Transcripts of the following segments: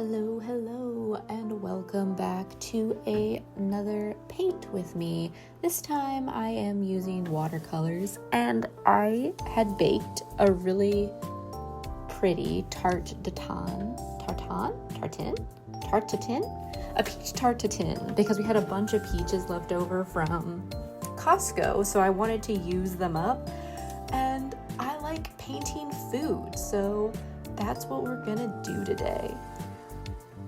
Hello, and welcome back to another paint with me. This time I am using watercolors, and I had baked a really pretty tarte tatin, a peach tarte tatin, because we had a bunch of peaches left over from Costco, so I wanted to use them up, and I like painting food, so that's what we're gonna do today.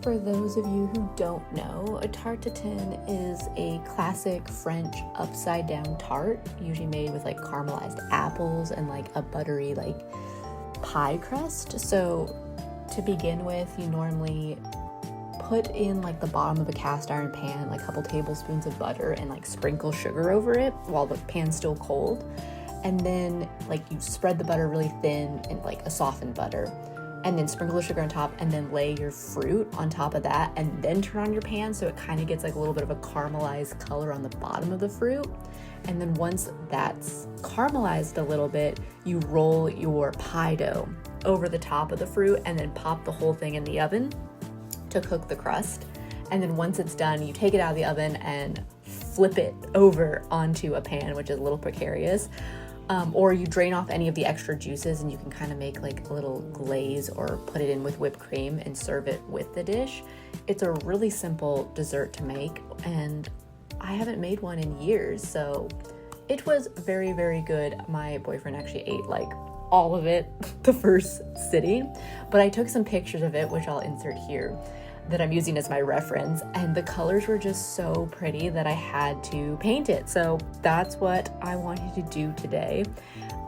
For those of you who don't know, a tarte tatin is a classic French upside down tart, usually made with like caramelized apples and like a buttery like pie crust. So to begin with, you normally put in like the bottom of a cast iron pan like a couple tablespoons of butter and like sprinkle sugar over it while the pan's still cold. And then like you spread the butter really thin and like a softened butter, and then sprinkle the sugar on top, and then lay your fruit on top of that, and then turn on your pan so it kind of gets like a little bit of a caramelized color on the bottom of the fruit. And then once that's caramelized a little bit, you roll your pie dough over the top of the fruit and then pop the whole thing in the oven to cook the crust. And then once it's done, you take it out of the oven and flip it over onto a pan, which is a little precarious. Or you drain off any of the extra juices, and you can kind of make like a little glaze or put it in with whipped cream and serve it with the dish. It's a really simple dessert to make, and I haven't made one in years, so it was very, very good. My boyfriend actually ate like all of it the first sitting, but I took some pictures of it, which I'll insert here, that I'm using as my reference, and the colors were just so pretty that I had to paint it. So that's what I wanted to do today.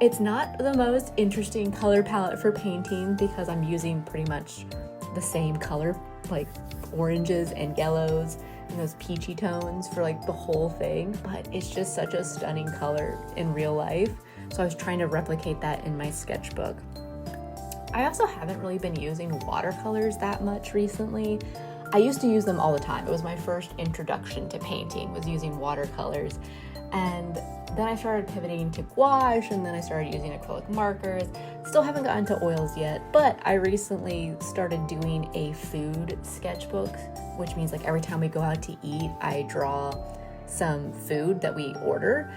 It's not the most interesting color palette for painting because I'm using pretty much the same color, like oranges and yellows and those peachy tones for like the whole thing, but it's just such a stunning color in real life. So I was trying to replicate that in my sketchbook. I also haven't really been using watercolors that much recently. I used to use them all the time. It was my first introduction to painting, was using watercolors. And then I started pivoting to gouache, and then I started using acrylic markers. Still haven't gotten to oils yet, but I recently started doing a food sketchbook, which means like every time we go out to eat, I draw some food that we order.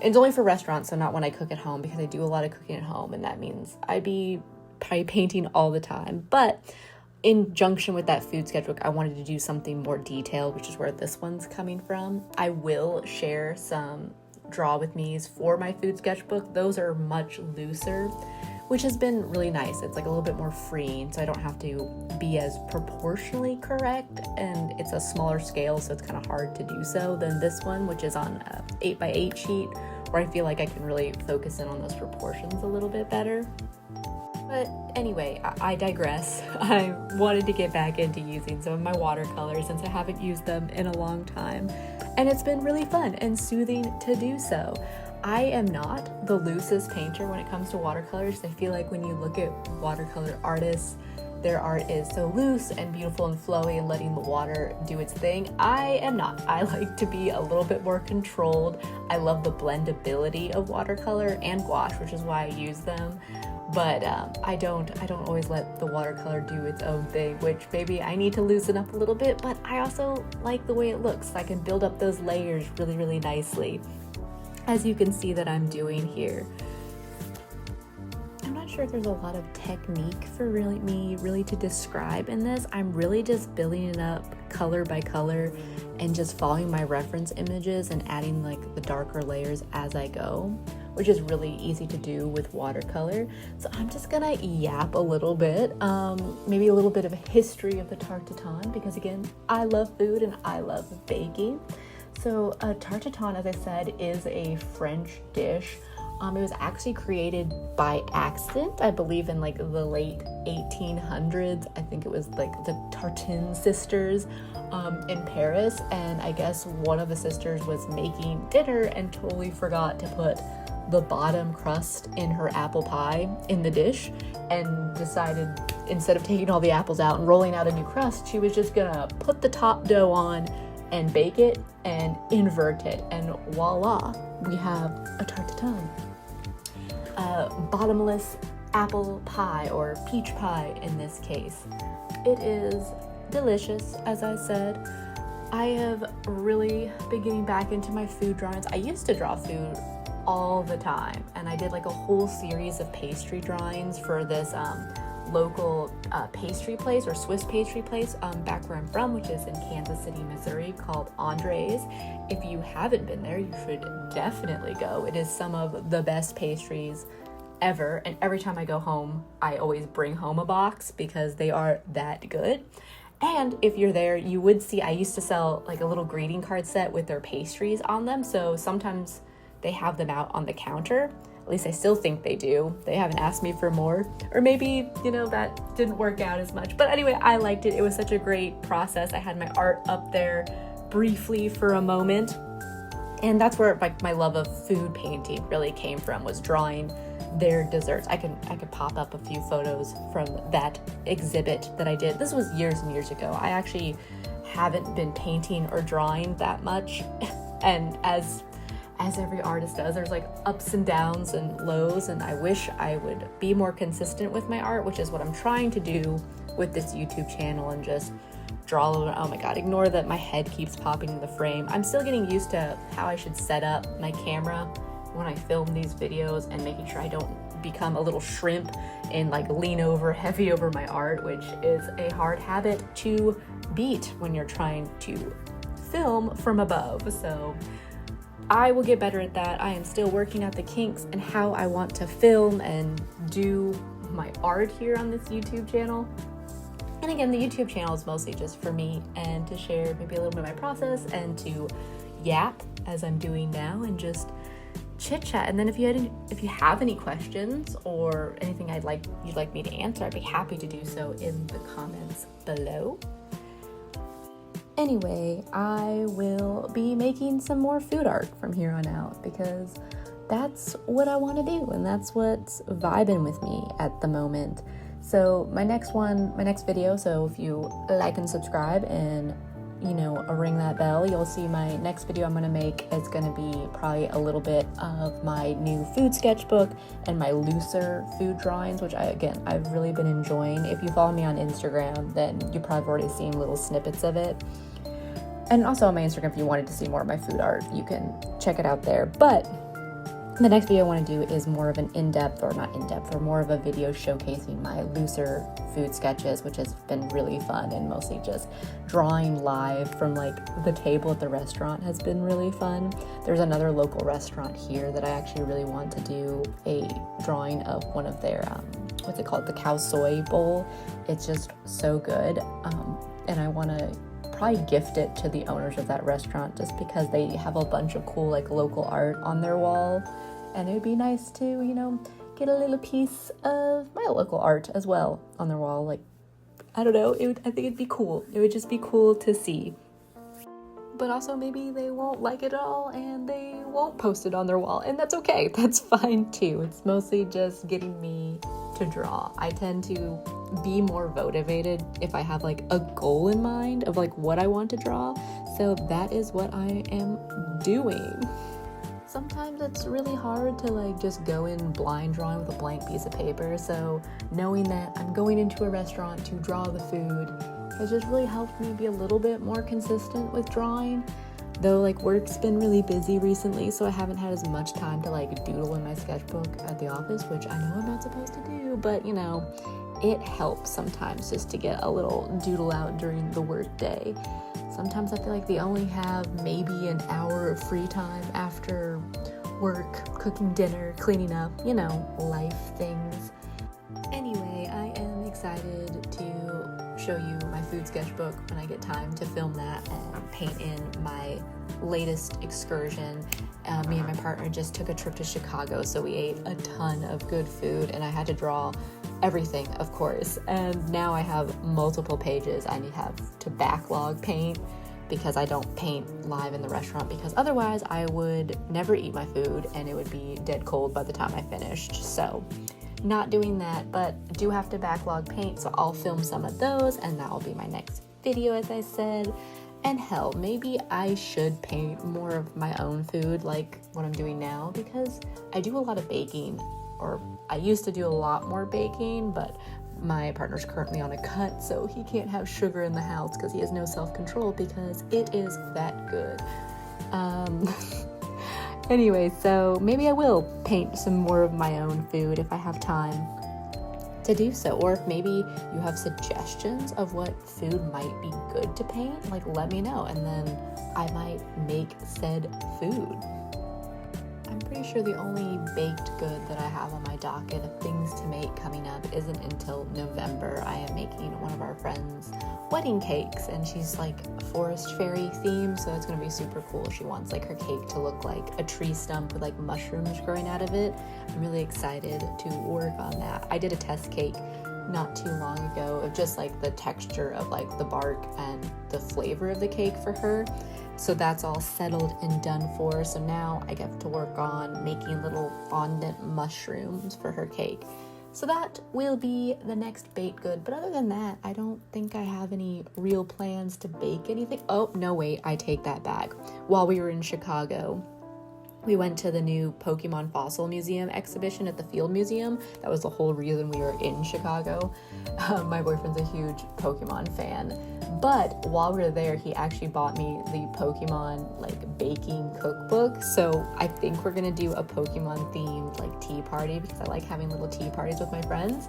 It's only for restaurants, so not when I cook at home, because I do a lot of cooking at home, and that means I'd be probably painting all the time. But in junction with that food sketchbook, I wanted to do something more detailed, which is where this one's coming from. I will share some draw with me's for my food sketchbook. Those are much looser, which has been really nice. It's like a little bit more freeing, so I don't have to be as proportionally correct, and it's a smaller scale, so it's kind of hard to do so than this one, which is on a 8x8 sheet, where I feel like I can really focus in on those proportions a little bit better. But anyway, I digress. I wanted to get back into using some of my watercolors since I haven't used them in a long time, and it's been really fun and soothing to do so. I am not the loosest painter when it comes to watercolors. I feel like when you look at watercolor artists, their art is so loose and beautiful and flowy and letting the water do its thing. I am not. I like to be a little bit more controlled. I love the blendability of watercolor and gouache, which is why I use them. But I don't always let the watercolor do its own thing, which maybe I need to loosen up a little bit, but I also like the way it looks. I can build up those layers really, really nicely, as you can see that I'm doing here. I'm not sure if there's a lot of technique for really to describe in this. I'm really just building it up color by color and just following my reference images and adding like the darker layers as I go, which is really easy to do with watercolor. So I'm just gonna yap a little bit, maybe a little bit of a history of the tarte tatin, because again, I love food and I love baking. So a tarte tatin, as I said, is a French dish. It was actually created by accident, I believe in like the late 1800s. I think it was like the Tatin sisters in Paris, and I guess one of the sisters was making dinner and totally forgot to put the bottom crust in her apple pie in the dish, and decided instead of taking all the apples out and rolling out a new crust, she was just gonna put the top dough on and bake it and invert it, and voila, we have a tarte tatin. Bottomless apple pie or peach pie in this case. It is delicious, as I said. I have really been getting back into my food drawings. I used to draw food all the time, and I did like a whole series of pastry drawings for this local pastry place or Swiss pastry place back where I'm from, which is in Kansas City, Missouri, called Andre's. If you haven't been there, you should definitely go. It is some of the best pastries ever, and every time I go home, I always bring home a box because they are that good. And if you're there, you would see I used to sell like a little greeting card set with their pastries on them, so sometimes they have them out on the counter. At least I still think they do. They haven't asked me for more. Or maybe, that didn't work out as much. But anyway, I liked it. It was such a great process. I had my art up there briefly for a moment. And that's where my love of food painting really came from, was drawing their desserts. I could pop up a few photos from that exhibit that I did. This was years and years ago. I actually haven't been painting or drawing that much. And as every artist does, there's like ups and downs and lows, and I wish I would be more consistent with my art, which is what I'm trying to do with this YouTube channel, and just draw a little. Oh my god, ignore that my head keeps popping in the frame. I'm still getting used to how I should set up my camera when I film these videos, and making sure I don't become a little shrimp and like lean over heavy over my art, which is a hard habit to beat when you're trying to film from above. So I will get better at that. I am still working out the kinks and how I want to film and do my art here on this YouTube channel. And again, the YouTube channel is mostly just for me and to share maybe a little bit of my process and to yap as I'm doing now and just chit chat. And then if you have any questions or anything you'd like me to answer, I'd be happy to do so in the comments below. Anyway, I will be making some more food art from here on out because that's what I want to do, and that's what's vibing with me at the moment. So my next video, so if you like and subscribe and ring that bell, you'll see my next video I'm going to make is going to be probably a little bit of my new food sketchbook and my looser food drawings, which I've really been enjoying. If you follow me on Instagram, then you probably already seen little snippets of it. And also on my Instagram, if you wanted to see more of my food art, you can check it out there. But the next video I want to do is more of an or more of a video showcasing my looser food sketches, which has been really fun, and mostly just drawing live from like the table at the restaurant has been really fun. There's another local restaurant here that I actually really want to do a drawing of one of their, what's it called? The cow soy bowl. It's just so good. And I want to probably gift it to the owners of that restaurant just because they have a bunch of cool like local art on their wall, and it would be nice to get a little piece of my local art as well on their wall. Like, I don't know, I think it'd be cool. It would just be cool to see. But also maybe they won't like it all and they won't post it on their wall, and that's okay. That's fine too. It's mostly just getting me to draw. I tend to be more motivated if I have like a goal in mind of like what I want to draw. So that is what I am doing. Sometimes it's really hard to like just go in blind drawing with a blank piece of paper. So knowing that I'm going into a restaurant to draw the food has just really helped me be a little bit more consistent with drawing. Though like work's been really busy recently, so I haven't had as much time to like doodle in my sketchbook at the office, which I know I'm not supposed to do, but it helps sometimes just to get a little doodle out during the work day. Sometimes I feel like they only have maybe an hour of free time after work, cooking dinner, cleaning up, life things. Anyway, I am excited to show you my food sketchbook when I get time to film that and paint in my latest excursion. Me and my partner just took a trip to Chicago, so we ate a ton of good food, and I had to draw everything, of course. And now I have multiple pages I have to backlog paint because I don't paint live in the restaurant, because otherwise I would never eat my food and it would be dead cold by the time I finished. So not doing that, but I do have to backlog paint, so I'll film some of those and that will be my next video, as I said. And hell, maybe I should paint more of my own food like what I'm doing now, because I do a lot of baking, or I used to do a lot more baking, but my partner's currently on a cut, so he can't have sugar in the house because he has no self-control because it is that good. Anyway, so maybe I will paint some more of my own food if I have time to do so. Or if maybe you have suggestions of what food might be good to paint, like let me know, and then I might make said food. I'm pretty sure the only baked good that I have on my docket of things to make coming up isn't until November. I am making one of our friends' wedding cakes, and she's like forest fairy themed, so it's gonna be super cool. She wants like her cake to look like a tree stump with like mushrooms growing out of it. I'm really excited to work on that. I did a test cake not too long ago of just like the texture of like the bark and the flavor of the cake for her. So that's all settled and done for. So now I get to work on making little fondant mushrooms for her cake. So that will be the next baked good. But other than that, I don't think I have any real plans to bake anything. Oh, no, wait, I take that back. While we were in Chicago, we went to the new Pokemon Fossil Museum exhibition at the Field Museum. That was the whole reason we were in Chicago. My boyfriend's a huge Pokemon fan. But while we were there, he actually bought me the Pokemon like baking cookbook. So I think we're gonna do a Pokemon themed like tea party because I like having little tea parties with my friends.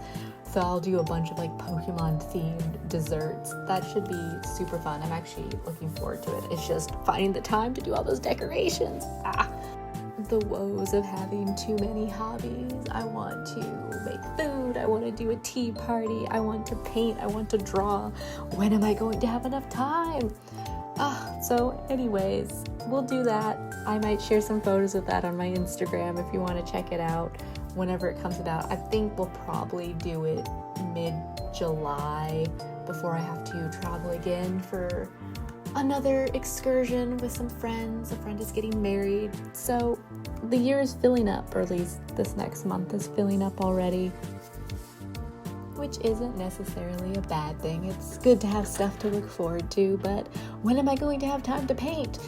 So I'll do a bunch of like Pokemon themed desserts. That should be super fun. I'm actually looking forward to it. It's just finding the time to do all those decorations. The woes of having too many hobbies. I want to make food, I want to do a tea party, I want to paint, I want to draw. When am I going to have enough time? So anyways, we'll do that. I might share some photos of that on my Instagram if you want to check it out whenever it comes about. I think we'll probably do it mid-July before I have to travel again for another excursion with some friends. A friend is getting married, so the year is filling up, or at least this next month is filling up already, which isn't necessarily a bad thing. It's good to have stuff to look forward to, but when am I going to have time to paint?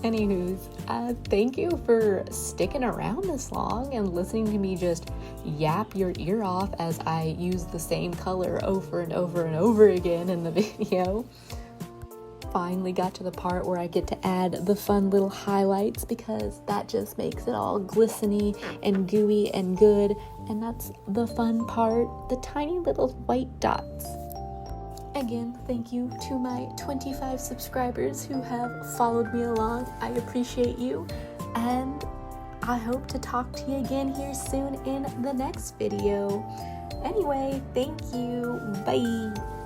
Anywho's, thank you for sticking around this long and listening to me just yap your ear off as I use the same color over and over and over again in the video. Finally got to the part where I get to add the fun little highlights because that just makes it all glistening and gooey and good, and that's the fun part, the tiny little white dots. Again, thank you to my 25 subscribers who have followed me along. I appreciate you, and I hope to talk to you again here soon in the next video. Anyway, thank you. Bye.